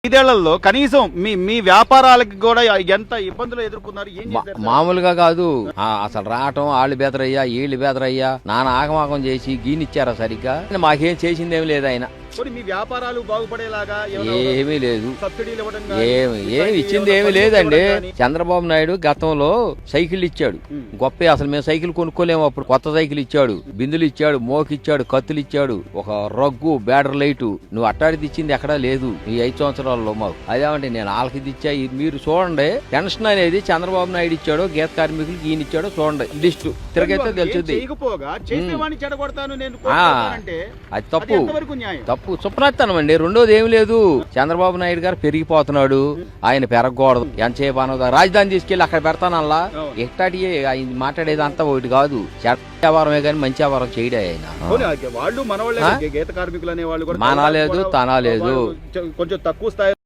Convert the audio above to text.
ఐదేళ్లలో కనీసం మీ వ్యాపారాలకు కూడా ఎంత ఇబ్బందులు ఎదుర్కొన్నారు? ఏం చేశారు? మామూలుగా కాదు, అసలు రావటం వాళ్ళు బెదరయ్యా వీళ్ళు బెదరయ్యా నాన్న ఆగమాగం చేసి గీనిచ్చారా సరిగ్గా, మాకేం చేసిందేమి లేదు ఆయన. మీ వ్యాపారాలు బాగుపడేలాగా ఏమీ లేదు, సబ్సిడీలు ఇవ్వడం ఏమి ఇచ్చింది ఏమీ లేదండి. చంద్రబాబు నాయుడు గతంలో సైకిల్ ఇచ్చాడు, గొప్ప. అసలు మేము సైకిల్ కొనుక్కోలేము అప్పుడు. కొత్త సైకిల్ ఇచ్చాడు, బిందులు ఇచ్చాడు, మోకిచ్చాడు, కత్తులు ఇచ్చాడు, ఒక రగ్గు, బ్యాటర్ లైటు. నువ్వు అట్టాడిది ఇచ్చింది ఎక్కడా లేదు ఈ 5 సంవత్సరాల్లో మాకు. అదేమంటే నేను వాళ్ళకి ఇచ్చా, మీరు చూడండి. పెన్షన్ అనేది చంద్రబాబు నాయుడు ఇచ్చాడో గీత కార్మికులకి ఈయన ఇచ్చాడో చూడండి లిస్టు తిరగైతే తెలుస్తుంది. అది తప్పు తప్పు సుప్రతనం అండి. రెండోది ఏమి లేదు, చంద్రబాబు నాయుడు గారు పెరిగిపోతున్నాడు, ఆయన పెరగకూడదు. ఎంతసేపు అనదా రాజధాని తీసుకెళ్లి అక్కడ పెడతానల్లా. ఎట్టాటి ఆయన మాట్లాడేది అంతా ఒకటి కాదు, వ్యాపారమే కానీ మంచి వ్యాపారం చేయడే ఆయన. వాళ్ళు మనవాళ్ళే, గీత కార్మికులు అనే వాళ్ళు మానాలేదు తనాలేదు, కొంచెం తక్కువ స్థాయి